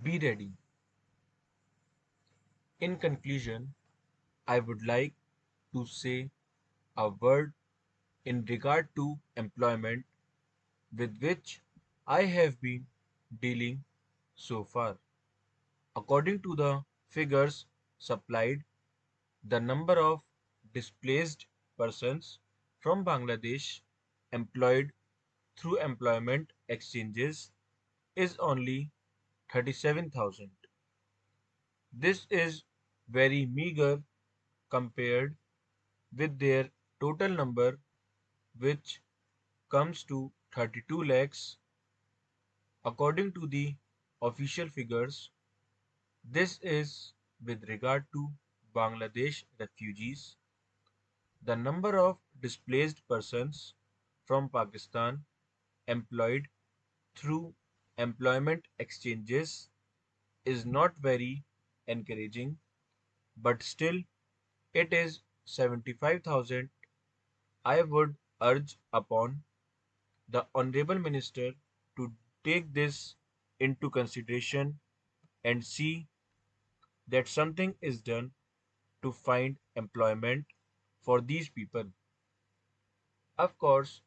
Be ready. In conclusion, I would like to say a word in regard to employment with which I have been dealing so far. According to the figures supplied, the number of displaced persons from Bangladesh employed through employment exchanges is only 37,000. This is very meager compared with their total number, which comes to 32 lakhs. According to the official figures, this is with regard to Bangladesh refugees. The number of displaced persons from Pakistan employed through employment exchanges is not very encouraging, but still it is 75,000. I would urge upon the Honorable Minister to take this into consideration and see that something is done to find employment for these people. Of course,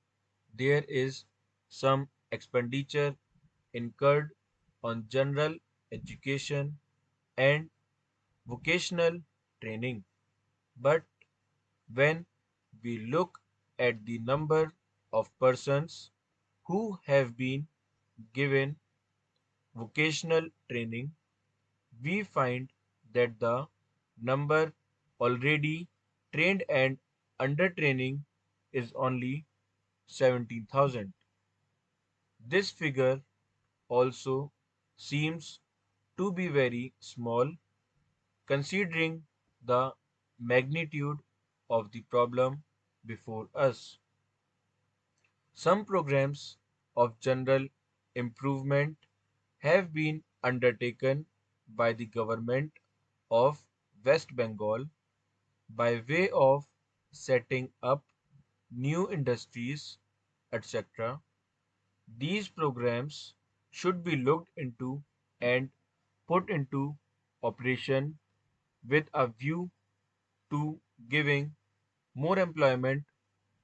there is some expenditure incurred on general education and vocational training, but when we look at the number of persons who have been given vocational training, we find that the number already trained and under training is only 17,000. This figure also seems to be very small considering the magnitude of the problem before us. Some programs of general improvement have been undertaken by the government of West Bengal by way of setting up new industries, etc. These programs should be looked into and put into operation with a view to giving more employment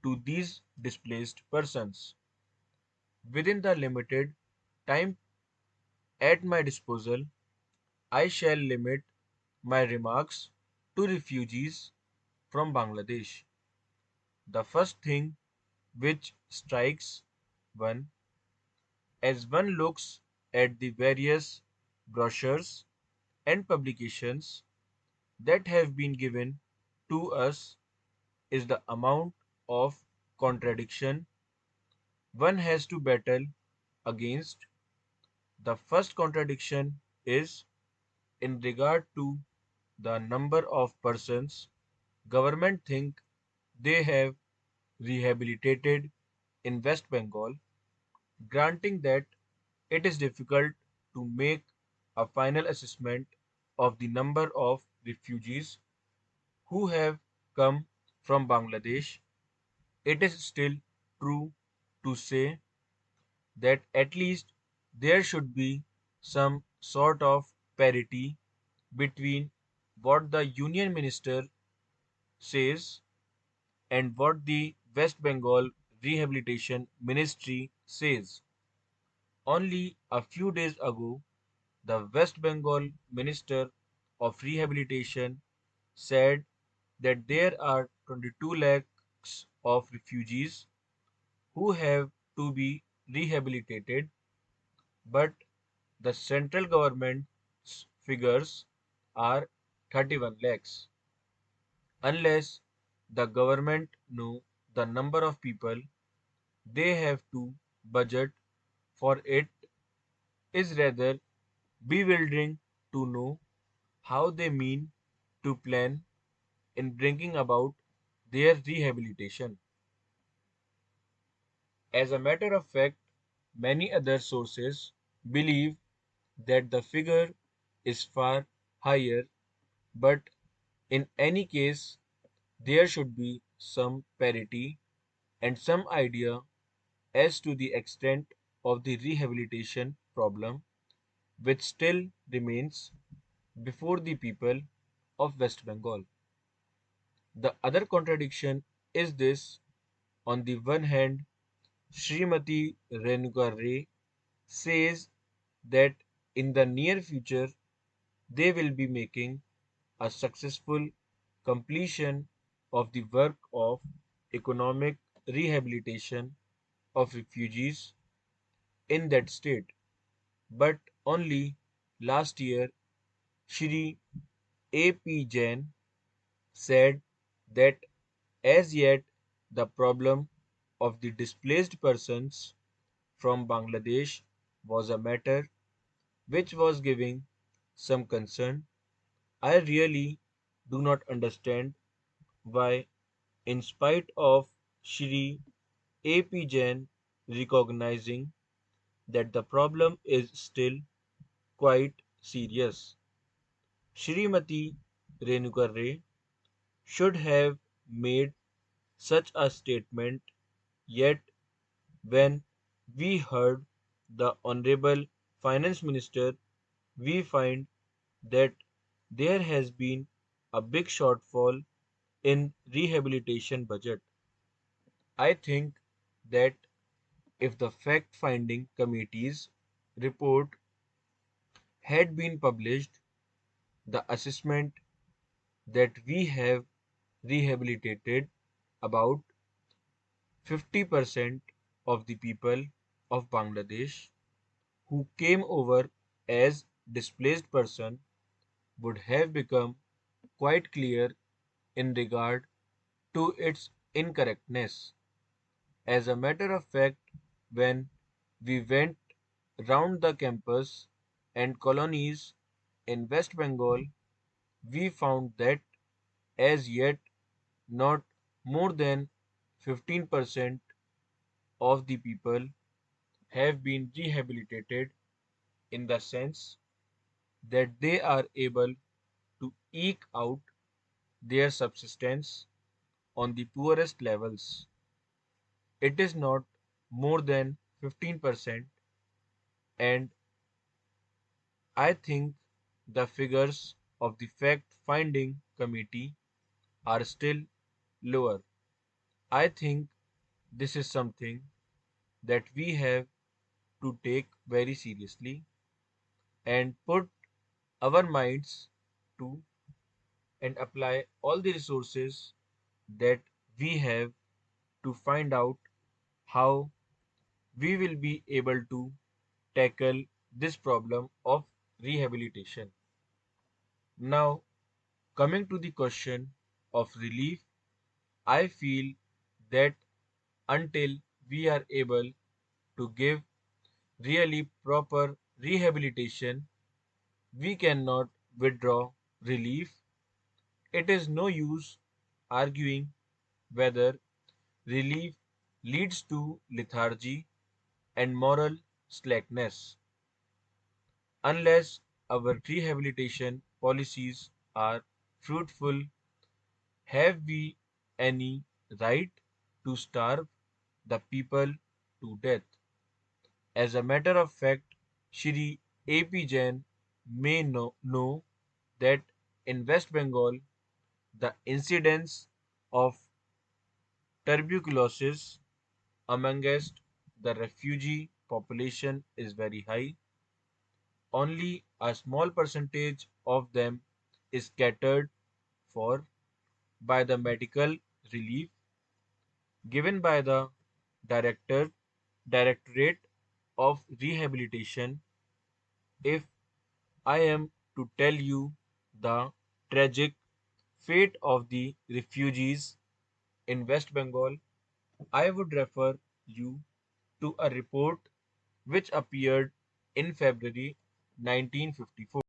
to these displaced persons. Within the limited time at my disposal, I shall limit my remarks to refugees from Bangladesh. The first thing which strikes one as one looks at the various brochures and publications that have been given to us is the amount of contradiction one has to battle against. The first contradiction is in regard to the number of persons government think they have rehabilitated in West Bengal, granting that it is difficult to make a final assessment of the number of refugees who have come from Bangladesh. It is still true to say that at least there should be some sort of parity between what the Union Minister says and what the West Bengal Rehabilitation Ministry says. Only a few days ago, the West Bengal Minister of Rehabilitation said that there are 22 lakhs of refugees who have to be rehabilitated, but the central government's figures are 31 lakhs. Unless the government know the number of people they have to budget for, it is rather bewildering to know how they mean to plan in bringing about their rehabilitation. As a matter of fact, many other sources believe that the figure is far higher, but in any case, there should be some parity and some idea as to the extent of the rehabilitation problem which still remains before the people of West Bengal. The other contradiction is this: on the one hand, Srimati Renuka Ray says that in the near future they will be making a successful completion of the work of economic rehabilitation of refugees in that state. But only last year, Shri A.P. Jain said that as yet the problem of the displaced persons from Bangladesh was a matter which was giving some concern. I really do not understand why, in spite of Shri A.P. Jain recognizing that the problem is still quite serious, Shrimati Renuka Ray should have made such a statement, yet when we heard the Honorable Finance Minister, we find that there has been a big shortfall in rehabilitation budget. I think that if the fact-finding committee's report had been published, the assessment that we have rehabilitated about 50% of the people of Bangladesh who came over as displaced person would have become quite clear in regard to its incorrectness. As a matter of fact, when we went round the campus and colonies in West Bengal, we found that as yet not more than 15% of the people have been rehabilitated in the sense that they are able to eke out their subsistence on the poorest levels. It is not more than 15%, and I think the figures of the fact finding committee are still lower. I think this is something that we have to take very seriously and put our minds to and apply all the resources that we have to find out how we will be able to tackle this problem of rehabilitation. Now, coming to the question of relief, I feel that until we are able to give really proper rehabilitation, we cannot withdraw relief. It is no use arguing whether relief leads to lethargy and moral slackness unless our rehabilitation policies are fruitful. Have we any right to starve the people to death? As a matter of fact, Shri A.P. Jain may know that in West Bengal, the incidence of tuberculosis amongst the refugee population is very high. Only a small percentage of them is catered for by the medical relief given by the director Directorate of Rehabilitation. If I am to tell you the tragic fate of the refugees in West Bengal, I would refer you to a report which appeared in February 1954.